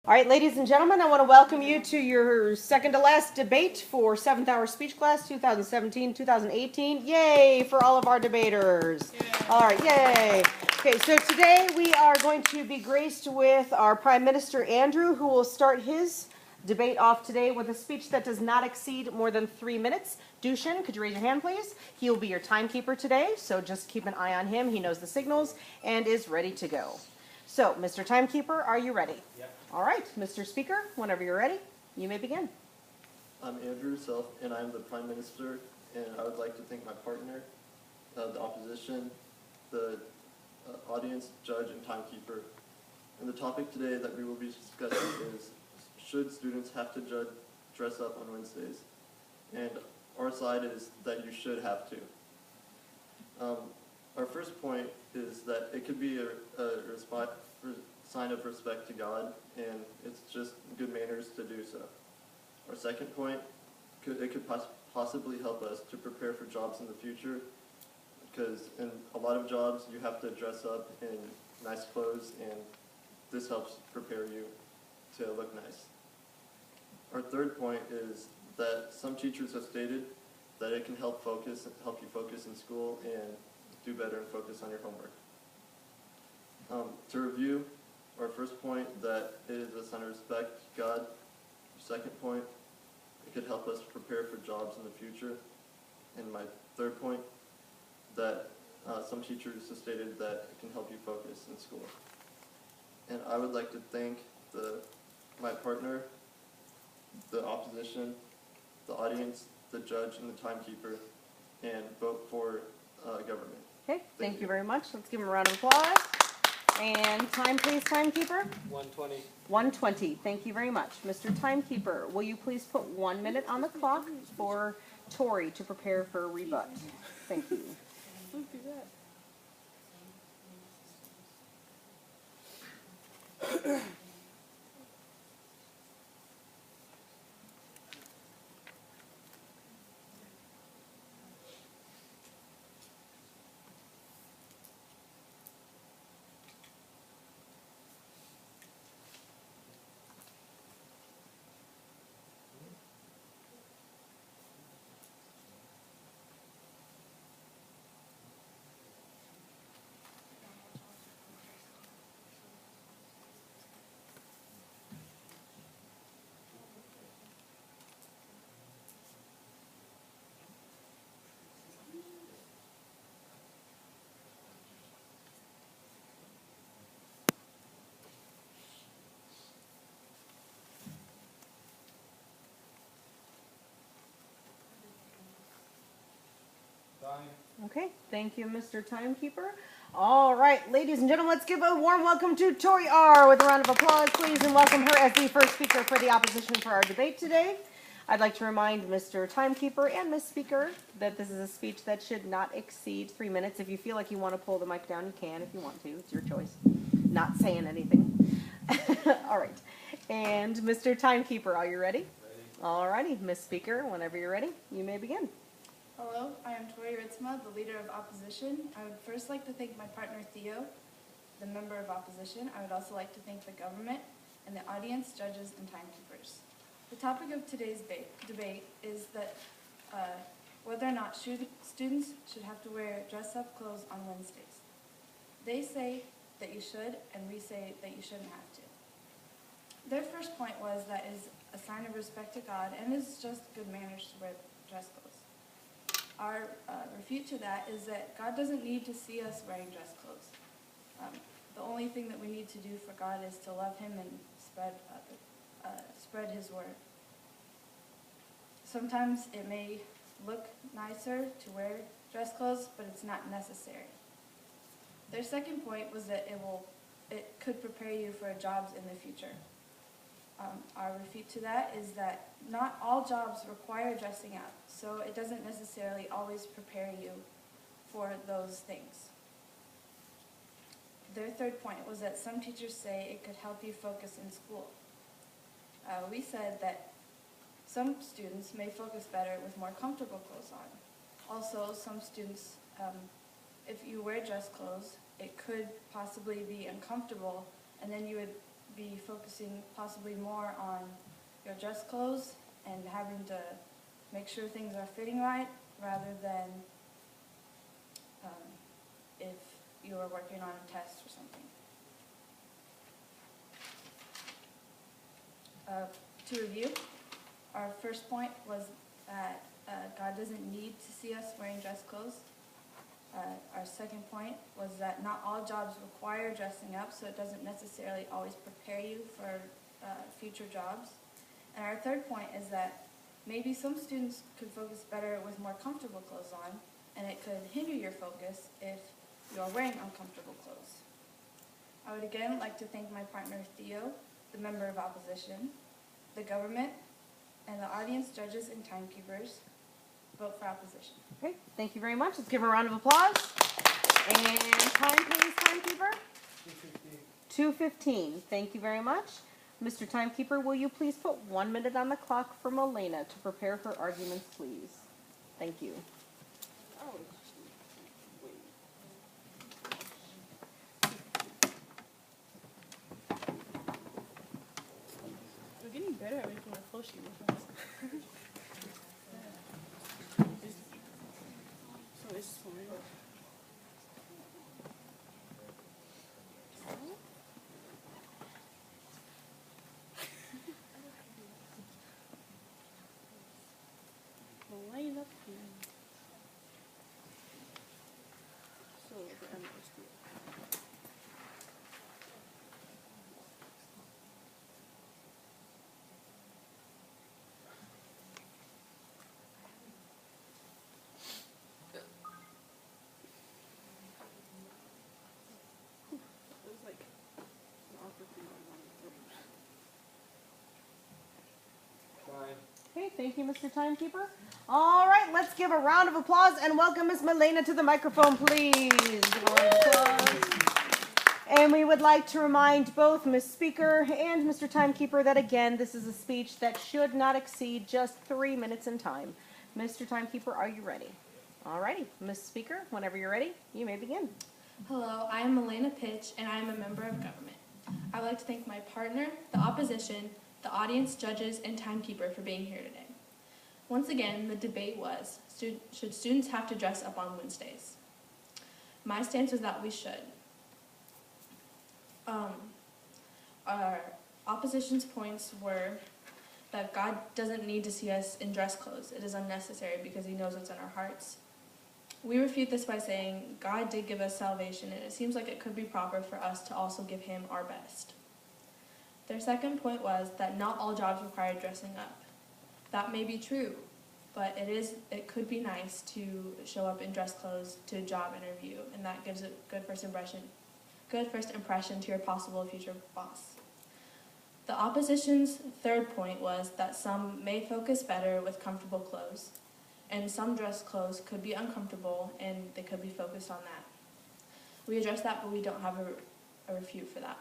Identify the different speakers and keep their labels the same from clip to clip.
Speaker 1: All right, ladies and gentlemen, I want to welcome you to your second to last debate for 7th hour speech class 2017-2018. Yay for all of our debaters. All right, yay. Okay, so today we are going to be graced with our Prime Minister Andrew, who will start his debate off today with a speech that does not exceed more than 3 minutes. Dushin, could you raise your hand, please? He will be your timekeeper today, so just keep an eye on him. He knows the signals and is ready to go. So, Mr. Timekeeper, are you ready?
Speaker 2: Yep.
Speaker 1: All right, Mr. Speaker, whenever you're ready, you may begin.
Speaker 3: I'm Andrew Self, and I'm the Prime Minister, and I would like to thank my partner, the opposition, the audience, judge, and timekeeper. And the topic today that we will be discussing is, should students have to dress up on Wednesdays? And our side is that you should have to. Our first point is that it could be a sign of respect to God, and it's just good manners to do so. Our second point, it could possibly help us to prepare for jobs in the future, because in a lot of jobs you have to dress up in nice clothes, and this helps prepare you to look nice. Our third point is that some teachers have stated that it can help you focus in school and do better and focus on your homework. To review, our first point, that it is a sign of respect to God. Second point, it could help us prepare for jobs in the future. And my third point, that some teachers have stated that it can help you focus in school. And I would like to thank my partner, the opposition, the audience, the judge, and the timekeeper, and vote for government.
Speaker 1: Okay, thank you very much. Let's give him a round of applause. And time, please, timekeeper.
Speaker 2: 1:20.
Speaker 1: 1:20. Thank you very much. Mr. Timekeeper, will you please put 1 minute on the clock for Tori to prepare for a rebut? Thank you.
Speaker 4: Don't do that.
Speaker 1: Okay, thank you, Mr. Timekeeper. All right, ladies and gentlemen, let's give a warm welcome to Tori R. with a round of applause, please, and welcome her as the first speaker for the opposition for our debate today. I'd like to remind Mr. Timekeeper and Ms. Speaker that this is a speech that should not exceed 3 minutes. If you feel like you want to pull the mic down, you can if you want to. It's your choice. Not saying anything. All right. And Mr. Timekeeper, are you ready?
Speaker 2: Ready.
Speaker 1: All righty. Ms. Speaker, whenever you're ready, you may begin.
Speaker 4: Hello, I am Tori Ritzma, the leader of opposition. I would first like to thank my partner Theo, the member of opposition. I would also like to thank the government and the audience, judges, and timekeepers. The topic of today's debate is that whether or not students should have to wear dress-up clothes on Wednesdays. They say that you should, and we say that you shouldn't have to. Their first point was that it is a sign of respect to God and is just good manners to wear dress clothes. Our refute to that is that God doesn't need to see us wearing dress clothes. The only thing that we need to do for God is to love Him and spread His word. Sometimes it may look nicer to wear dress clothes, but it's not necessary. Their second point was that it could prepare you for jobs in the future. Our refute to that is that not all jobs require dressing up, so it doesn't necessarily always prepare you for those things. Their third point was that some teachers say it could help you focus in school. We said that some students may focus better with more comfortable clothes on. Also, some students, if you wear dress clothes, it could possibly be uncomfortable, and then you would be focusing possibly more on your dress clothes and having to make sure things are fitting right rather than if you are working on a test or something. To review, our first point was that God doesn't need to see us wearing dress clothes. Our second point was that not all jobs require dressing up, so it doesn't necessarily always prepare you for future jobs. And our third point is that maybe some students could focus better with more comfortable clothes on, and it could hinder your focus if you are wearing uncomfortable clothes. I would again like to thank my partner Theo, the member of opposition, the government, and the audience, judges, and timekeepers. Vote for opposition.
Speaker 1: Okay, thank you very much. Let's give her a round of applause. And time, please, timekeeper. 2:15. Thank you very much. Mr. Timekeeper, will you please put 1 minute on the clock for Malaina to prepare her arguments, please? Thank you.
Speaker 2: We're getting better at making our close sheet real fast. So it's fine. Malaina, please. So the MSD. It was like an awkward thing on my throat.
Speaker 1: Okay, thank you, Mr. Timekeeper. All right, let's give a round of applause and welcome Ms. Malaina to the microphone, please. Give a round of applause. And we would like to remind both Ms. Speaker and Mr. Timekeeper that, again, this is a speech that should not exceed just 3 minutes in time. Mr. Timekeeper, are you ready? All righty. Ms. Speaker, whenever you're ready, you may begin.
Speaker 5: Hello, I am Malaina Pitch, and I am a member of government. I would like to thank my partner, the opposition, the audience, judges, and timekeeper for being here today. Once again, the debate was, should students have to dress up on Wednesdays? My stance was that we should. Our opposition's points were that God doesn't need to see us in dress clothes. It is unnecessary because he knows what's in our hearts. We refute this by saying God did give us salvation, and it seems like it could be proper for us to also give him our best. Their second point was that not all jobs require dressing up. That may be true, but it could be nice to show up in dress clothes to a job interview, and that gives a good first impression to your possible future boss. The opposition's third point was that some may focus better with comfortable clothes, and some dress clothes could be uncomfortable, and they could be focused on that. We addressed that, but we don't have a refute for that.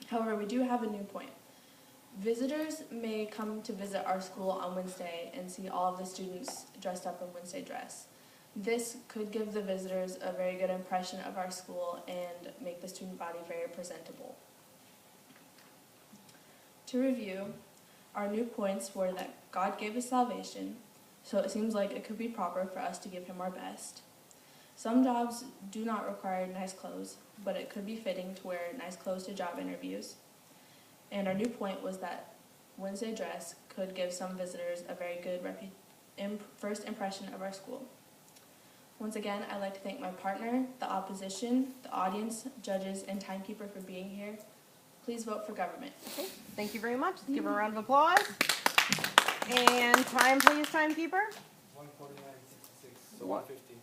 Speaker 5: However, we do have a new point. Visitors may come to visit our school on Wednesday and see all of the students dressed up in Wednesday dress. This could give the visitors a very good impression of our school and make the student body very presentable. To review, our new points were that God gave us salvation, so it seems like it could be proper for us to give him our best. Some jobs do not require nice clothes, but it could be fitting to wear nice clothes to job interviews. And our new point was that Wednesday dress could give some visitors a very good first impression of our school. Once again, I'd like to thank my partner, the opposition, the audience, judges, and timekeeper for being here. Please vote for government.
Speaker 1: Okay, thank you very much. Let's give her a round of applause. And time, please, timekeeper.
Speaker 6: 149.66, so 150,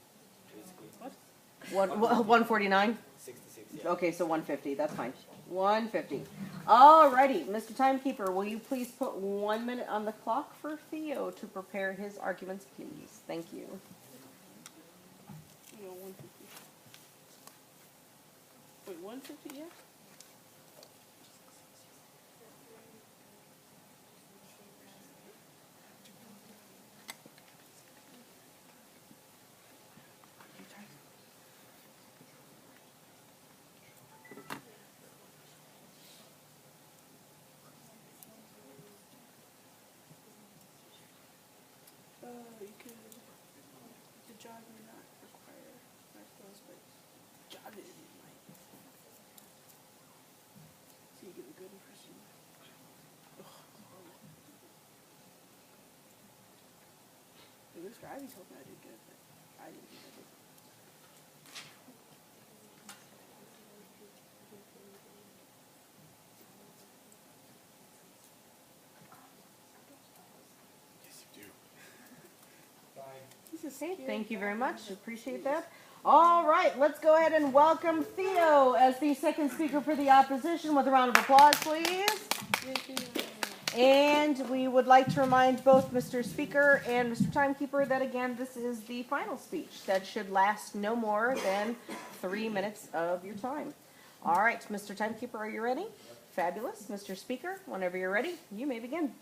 Speaker 6: basically.
Speaker 1: What? 149?
Speaker 6: 66, yeah.
Speaker 1: Okay, so 150. That's fine. 150. Alrighty, Mr. Timekeeper, will you please put 1 minute on the clock for Theo to prepare his arguments, please? Thank you.
Speaker 2: 150. Wait, 150, yeah? Abby's hoping I did good, but I didn't think I did.
Speaker 6: Yes, you do. Fine.
Speaker 2: He's a
Speaker 1: Okay,
Speaker 2: scary
Speaker 1: thank you very
Speaker 2: guy.
Speaker 1: much. Appreciate that. All right, let's go ahead and welcome Theo as the second speaker for the opposition with a round of applause, please. And we would like to remind both Mr. Speaker and Mr. Timekeeper that, again, this is the final speech that should last no more than 3 minutes of your time. All right, Mr. Timekeeper, are you ready? Fabulous. Mr. Speaker, whenever you're ready, you may begin.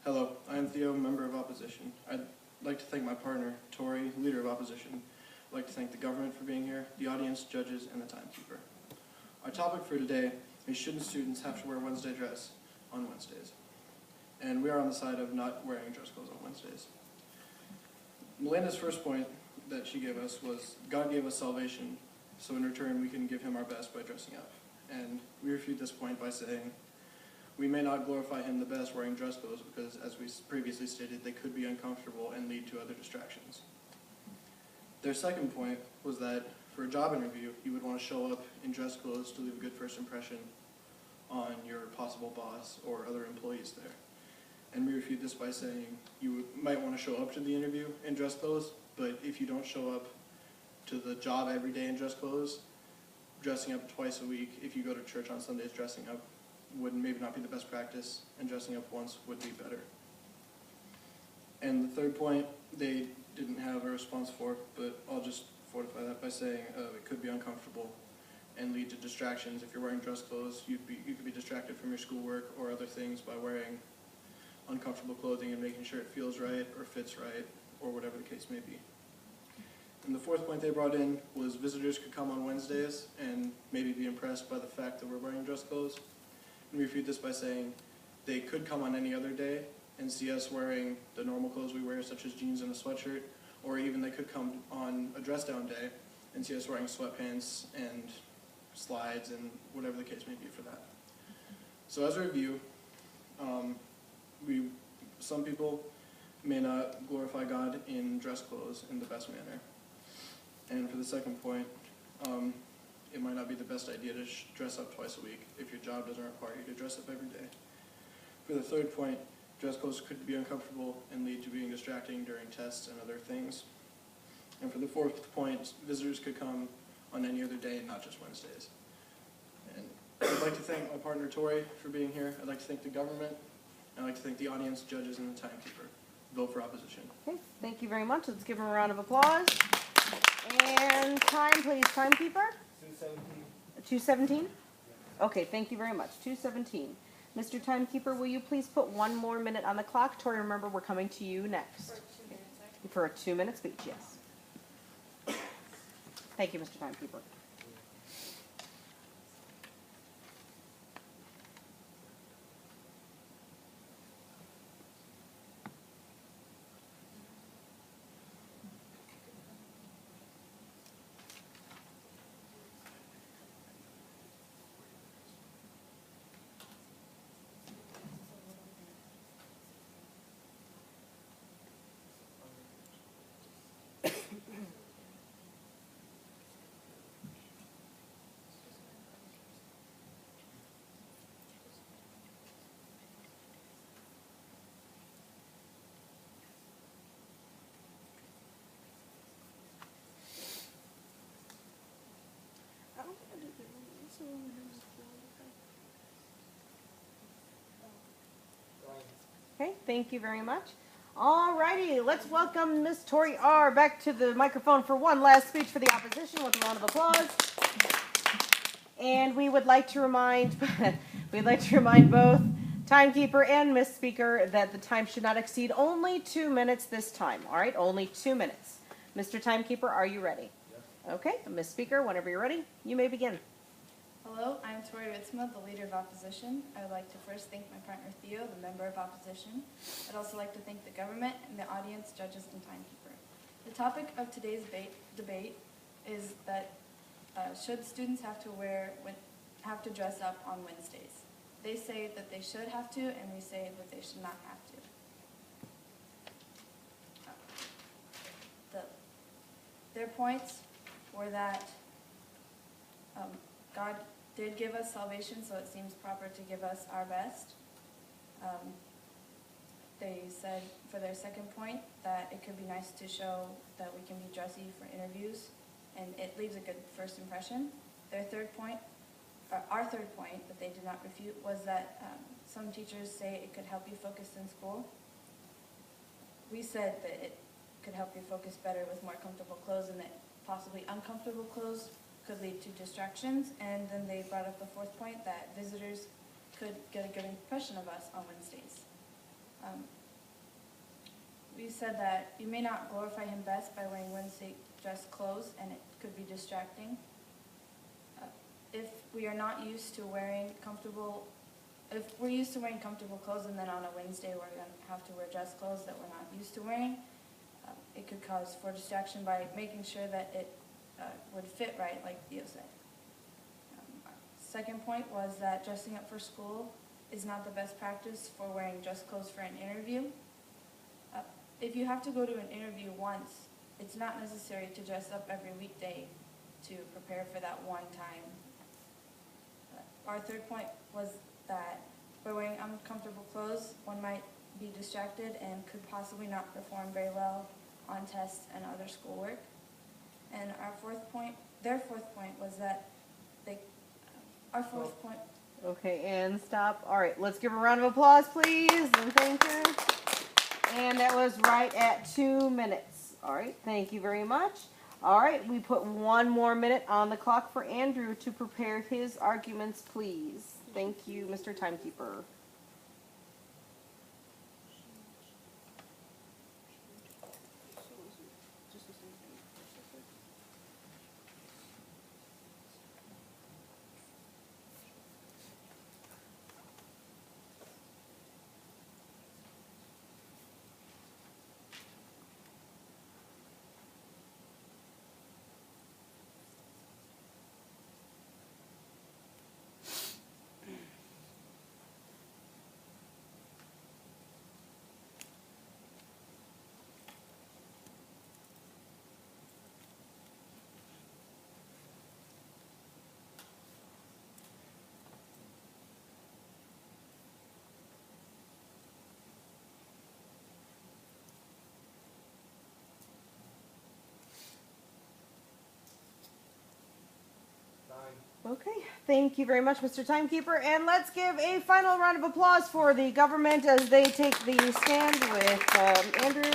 Speaker 3: Hello, I am Theo, member of opposition. I'd like to thank my partner, Tori, leader of opposition. I'd like to thank the government for being here, the audience, judges, and the timekeeper. Our topic for today is shouldn't students have to wear Wednesday dress on Wednesdays? And we are on the side of not wearing dress clothes on Wednesdays. Malaina's first point that she gave us was God gave us salvation, so in return we can give him our best by dressing up. And we refute this point by saying we may not glorify him the best wearing dress clothes because, as we previously stated, they could be uncomfortable and lead to other distractions. Their second point was that for a job interview, you would want to show up in dress clothes to leave a good first impression on your possible boss or other employees there. And we refute this by saying you might want to show up to the interview in dress clothes, but if you don't show up to the job every day in dress clothes, dressing up twice a week, if you go to church on Sundays, dressing up would maybe not be the best practice, and dressing up once would be better. And the third point, they didn't have a response for, but I'll just fortify that by saying it could be uncomfortable and lead to distractions. If you're wearing dress clothes, you could be distracted from your schoolwork or other things by wearing uncomfortable clothing and making sure it feels right or fits right or whatever the case may be. And the fourth point they brought in was visitors could come on Wednesdays and maybe be impressed by the fact that we're wearing dress clothes. And we refute this by saying they could come on any other day and see us wearing the normal clothes we wear, such as jeans and a sweatshirt, or even they could come on a dress-down day and see us wearing sweatpants and slides and whatever the case may be for that. So as a review, some people may not glorify God in dress clothes in the best manner. And for the second point, it might not be the best idea to dress up twice a week if your job doesn't require you to dress up every day. For the third point, dress clothes could be uncomfortable and lead to being distracting during tests and other things. And for the fourth point, visitors could come on any other day and not just Wednesdays. And I'd like to thank my partner Tori for being here. I'd like to thank the government. I'd like to thank the audience, judges, and the timekeeper. Vote for opposition.
Speaker 1: Okay, thank you very much. Let's give him a round of applause. And time, please, timekeeper. 2:17? Okay, thank you very much. 2:17. Mr. Timekeeper, will you please put 1 more minute on the clock? Tori, remember, we're coming to you next. For a 2-minute speech, yes. Thank you, Mr. Timekeeper.
Speaker 2: I don't think I did good. So,
Speaker 1: Okay, thank you very much. All righty, let's welcome Miss Tori R. back to the microphone for one last speech for the opposition with a round of applause. And we would like to remind, both timekeeper and Miss Speaker that the time should not exceed only 2 minutes this time. All right, only 2 minutes. Mr. Timekeeper, are you ready? Yes. Okay, Miss Speaker, whenever you're ready, you may begin.
Speaker 4: Hello, I'm Tori Ritzma, the leader of opposition. I would like to first thank my partner Theo, the member of opposition. I'd also like to thank the government and the audience, judges, and timekeeper. The topic of today's debate is that should students have to dress up on Wednesdays? They say that they should have to, and we say that they should not have to. Their points were that God did give us salvation, so it seems proper to give us our best. They said for their second point that it could be nice to show that we can be dressy for interviews, and it leaves a good first impression. Their third point, our third point that they did not refute, was that some teachers say it could help you focus in school. We said that it could help you focus better with more comfortable clothes, and that possibly uncomfortable clothes could lead to distractions. And then they brought up the fourth point, that visitors could get a good impression of us on Wednesdays. We said that you may not glorify him best by wearing Wednesday dress clothes, and it could be distracting. If we are not used to wearing comfortable, if we're used to wearing comfortable clothes and then on a Wednesday we're going to have to wear dress clothes that we're not used to wearing, it could cause for distraction by making sure that it would fit right, like Theo said. Second point was that dressing up for school is not the best practice for wearing dress clothes for an interview. If you have to go to an interview once, it's not necessary to dress up every weekday to prepare for that one time. Our third point was that by wearing uncomfortable clothes, one might be distracted and could possibly not perform very well on tests and other schoolwork. And our fourth point, their fourth point was that our fourth point.
Speaker 1: Okay, and stop. All right, let's give a round of applause, please, and thank you. And that was right at 2 minutes. All right, thank you very much. All right, we put 1 more minute on the clock for Andrew to prepare his arguments, please. Thank you, Mr. Timekeeper. Okay, thank you very much, Mr. Timekeeper, and let's give a final round of applause for the government as they take the stand with Andrew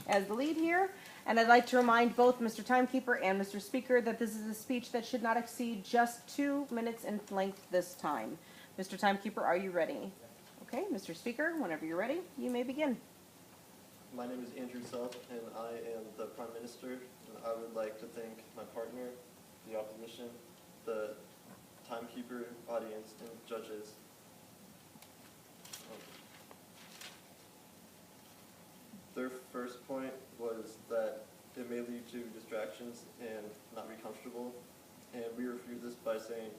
Speaker 1: as the lead here. And I'd like to remind both Mr. Timekeeper and Mr. Speaker that this is a speech that should not exceed just 2 minutes in length this time. Mr. Timekeeper, are you ready? Okay, Mr. Speaker, whenever you're ready, you may begin.
Speaker 3: My name is Andrew Self, and I am the Prime Minister, and I would like to thank my partner, the opposition, the timekeeper, audience, and judges. Their first point was that it may lead to distractions and not be comfortable, and we refute this by saying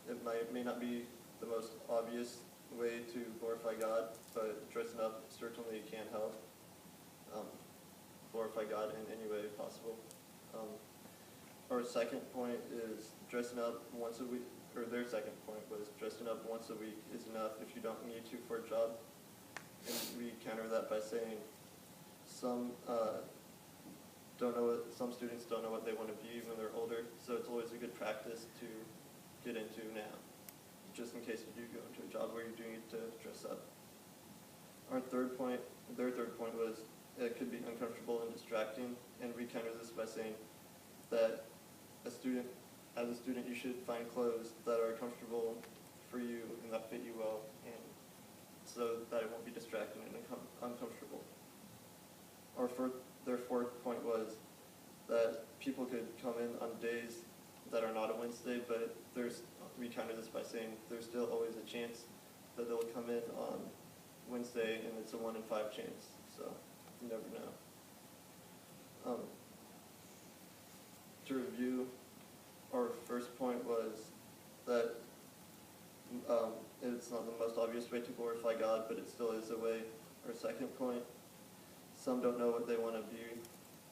Speaker 3: it may not be the most obvious way to glorify God, but dressing up certainly can help glorify God in any way possible. Our second point is dressing up once a week, or their second point was dressing up once a week is enough if you don't need to for a job. And we counter that by saying some students don't know what they want to be when they're older, so it's always a good practice to get into now, just in case you do go into a job where you do need to dress up. Their third point was it could be uncomfortable and distracting, and we counter this by saying that as a student, you should find clothes that are comfortable for you and that fit you well, and so that it won't be distracting and uncomfortable. Their fourth point was that people could come in on days that are not a Wednesday, but we counter this by saying there's still always a chance that they'll come in on Wednesday, and it's a 1 in 5 chance, so you never know. To review, our first point was that it's not the most obvious way to glorify God, but it still is a way. Our second point, some don't know what they want to be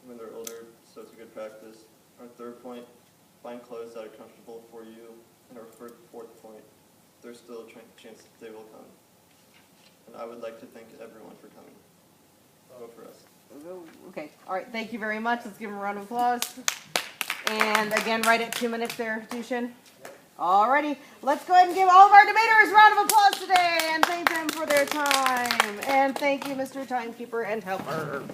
Speaker 3: when they're older, so so it's a good practice. Our third point, find clothes that are comfortable for you. And our fourth point, there's still a chance that they will come. And I would like to thank everyone for coming. Vote for us.
Speaker 1: Okay, all right, thank you very much. Let's give them a round of applause. And again, right at 2 minutes there, Dushan. Alrighty, let's go ahead and give all of our debaters a round of applause today and thank them for their time. And thank you, Mr. Timekeeper and Helper.